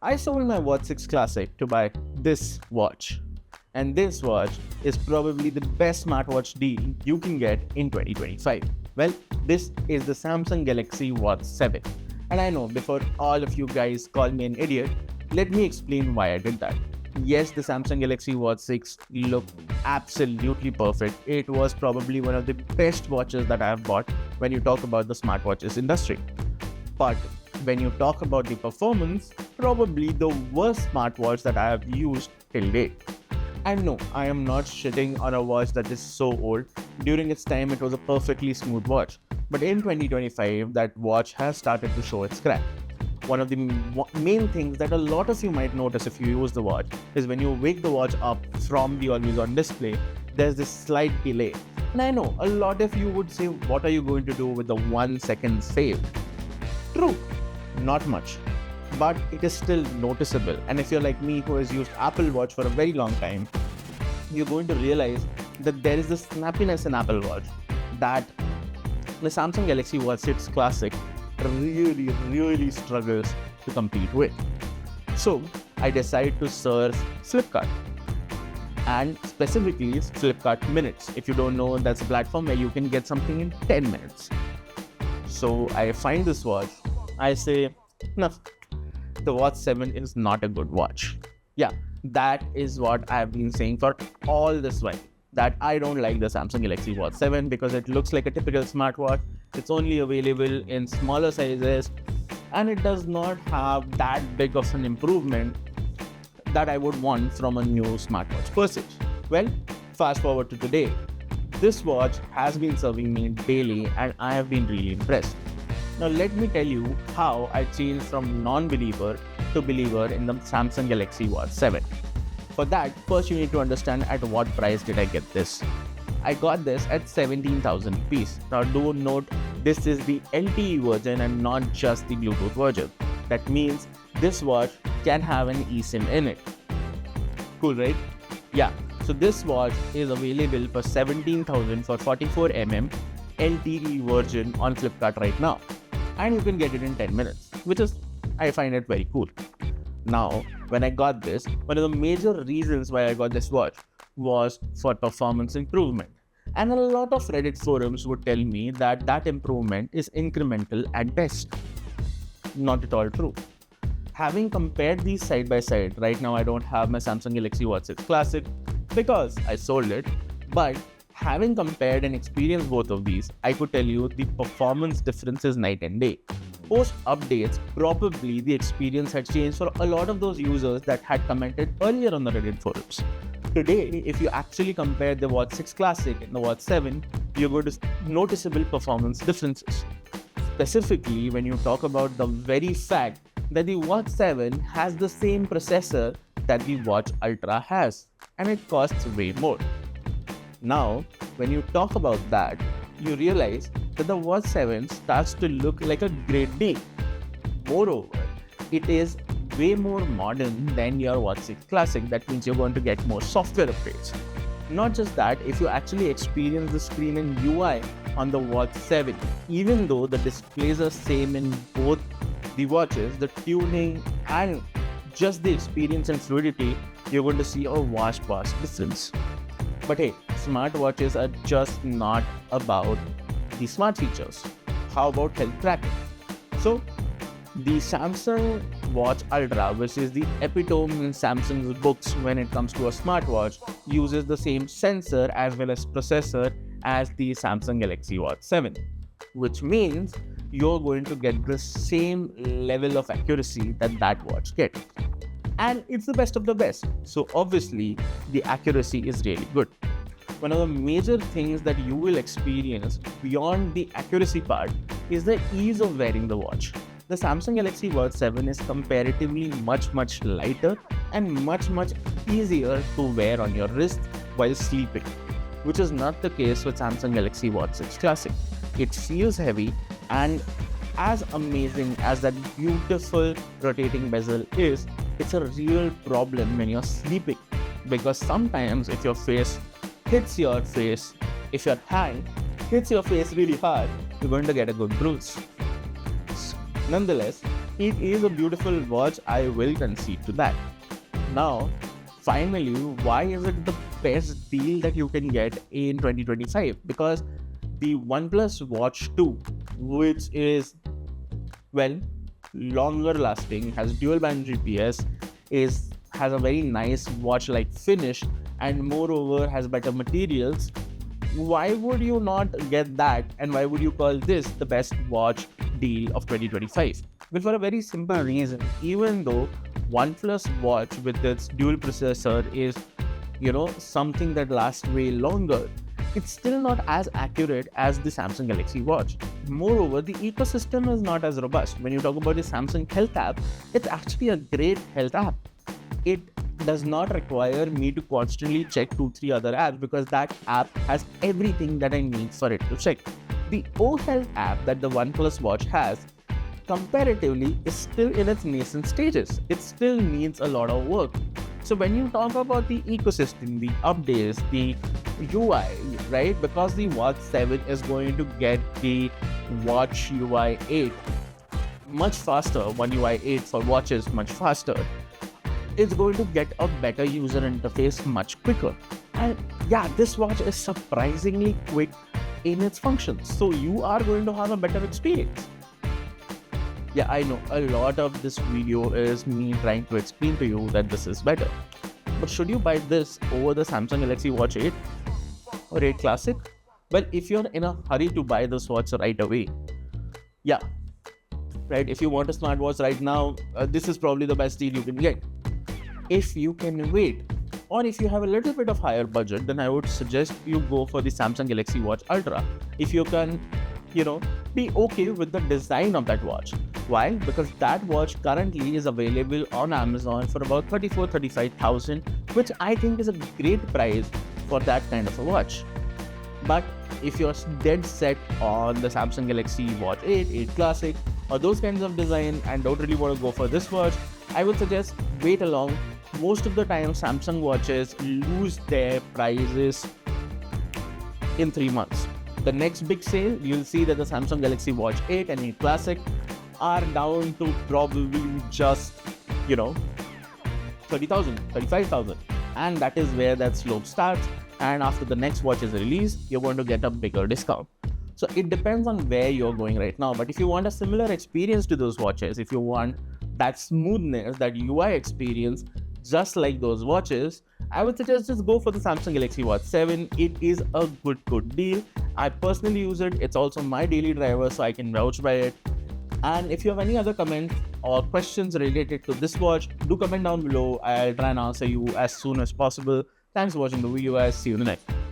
I sold my Watch 6 Classic to buy this watch. And this watch is probably the best smartwatch deal you can get in 2025. Well, this is the Samsung Galaxy Watch 7. And I know before all of you guys call me an idiot, let me explain why I did that. Yes, the Samsung Galaxy Watch 6 looked absolutely perfect. It was probably one of the best watches that I have bought when you talk about the smartwatches industry. But when you talk about the performance, probably the worst smartwatch that I have used till date. And no, I am not shitting on a watch that is so old. During its time, it was a perfectly smooth watch. But in 2025, that watch has started to show its crack. One of the main things that a lot of you might notice if you use the watch is when you wake the watch up from the always on display, there's this slight delay. And I know a lot of you would say, what are you going to do with the 1 second saved? True, not much, but it is still noticeable. And if you're like me who has used Apple Watch for a very long time, you're going to realize that there is this snappiness in Apple Watch that the Samsung Galaxy Watch 6 Classic really struggles to compete with. So I decided to surf Flipkart, and specifically Flipkart Minutes. If you don't know, that's a platform where you can get something in 10 minutes. So I find this watch, I say, no, the Watch 7 is not a good watch. Yeah, that is what I've been saying for all this while, that I don't like the Samsung Galaxy Watch 7 because it looks like a typical smartwatch. It's only available in smaller sizes and it does not have that big of an improvement that I would want from a new smartwatch per se. Well, fast forward to today. This watch has been serving me daily and I have been really impressed. Now let me tell you how I changed from non-believer to believer in the Samsung Galaxy Watch 7. For that, first you need to understand at what price did I get this. I got this at 17,000 rupees. Now do note, this is the LTE version and not just the Bluetooth version. That means this watch can have an eSIM in it. Cool, right? Yeah. So this watch is available for 17,000 for 44mm LTE version on Flipkart right now. And you can get it in 10 minutes, which is, I find it very cool. Now, when I got this, one of the major reasons why I got this watch was for performance improvement. And a lot of Reddit forums would tell me that that improvement is incremental at best. Not at all true. Having compared these side by side, right now I don't have my Samsung Galaxy Watch 6 Classic because I sold it, but having compared and experienced both of these, I could tell you the performance difference is night and day. Post updates, probably the experience had changed for a lot of those users that had commented earlier on the Reddit forums. Today, if you actually compare the Watch 6 Classic and the Watch 7, you're going to see noticeable performance differences. Specifically, when you talk about the very fact that the Watch 7 has the same processor that the Watch Ultra has, and it costs way more. Now, when you talk about that, you realize that the Watch 7 starts to look like a great deal. Moreover, it is way more modern than your Watch 6 Classic. That means you're going to get more software updates. Not just that, if you actually experience the screen and UI on the Watch 7, even though the displays are same in both the watches, the tuning and just the experience and fluidity, you're going to see a vast difference. But hey, smartwatches are just not about the smart features. How about health tracking? So, the Samsung Watch Ultra, which is the epitome in Samsung's books when it comes to a smartwatch, uses the same sensor as well as processor as the Samsung Galaxy Watch 7, which means you're going to get the same level of accuracy that that watch gets. And it's the best of the best. So obviously, the accuracy is really good. One of the major things that you will experience beyond the accuracy part is the ease of wearing the watch. The Samsung Galaxy Watch 7 is comparatively much lighter and much easier to wear on your wrist while sleeping, which is not the case with Samsung Galaxy Watch 6 Classic. It feels heavy, and as amazing as that beautiful rotating bezel is, it's a real problem when you're sleeping, because sometimes if your face hits your face, if your hand hits your face really hard, you're going to get a good bruise. Nonetheless, It is a beautiful watch, I will concede to that. Now, finally, why is it the best deal that you can get in 2025? Because the OnePlus Watch 2, which is, well, longer lasting, has dual band GPS, has a very nice watch-like finish, and moreover has better materials. Why would you not get that, and why would you call this the best watch deal of 2025? Well, for a very simple reason. Even though OnePlus Watch with its dual processor is, something that lasts way longer, it's still not as accurate as the Samsung Galaxy Watch. Moreover, the ecosystem is not as robust. When you talk about the Samsung Health app, it's actually a great health app. It does not require me to constantly check 2-3 other apps because that app has everything that I need for it to check. The O-Health app that the OnePlus Watch has, comparatively, is still in its nascent stages. It still needs a lot of work. So when you talk about the ecosystem, the updates, the UI, right? Because the Watch 7 is going to get the Watch UI 8 much faster, One UI 8 for watches much faster, it's going to get a better user interface much quicker. And yeah, this watch is surprisingly quick in its functions. So you are going to have a better experience. Yeah, I know a lot of this video is me trying to explain to you that this is better. But should you buy this over the Samsung Galaxy Watch 8 or 8 Classic? Well, if you're in a hurry to buy this watch right away, yeah, right, if you want a smartwatch right now, this is probably the best deal you can get. If you can wait, or if you have a little bit of higher budget, then I would suggest you go for the Samsung Galaxy Watch Ultra. If you can, be okay with the design of that watch. Why? Because that watch currently is available on Amazon for about 34,000-35,000, which I think is a great price for that kind of a watch. But if you're dead set on the Samsung Galaxy Watch 8, 8 Classic, or those kinds of design and don't really want to go for this watch, I would suggest wait along. Most of the time, Samsung watches lose their prices in 3 months. The next big sale, you'll see that the Samsung Galaxy Watch 8 and 8 Classic are down to probably just, 30,000, 35,000. And that is where that slope starts. And after the next watch is released, you're going to get a bigger discount. So it depends on where you're going right now. But if you want a similar experience to those watches, if you want that smoothness, that UI experience, just like those watches, I would suggest just go for the Samsung Galaxy Watch 7. It is a good deal. I personally use it. It's also my daily driver, so I can vouch by it. And if you have any other comments or questions related to this watch, do comment down below. I'll try and answer you as soon as possible. Thanks for watching the video, guys. See you in the next.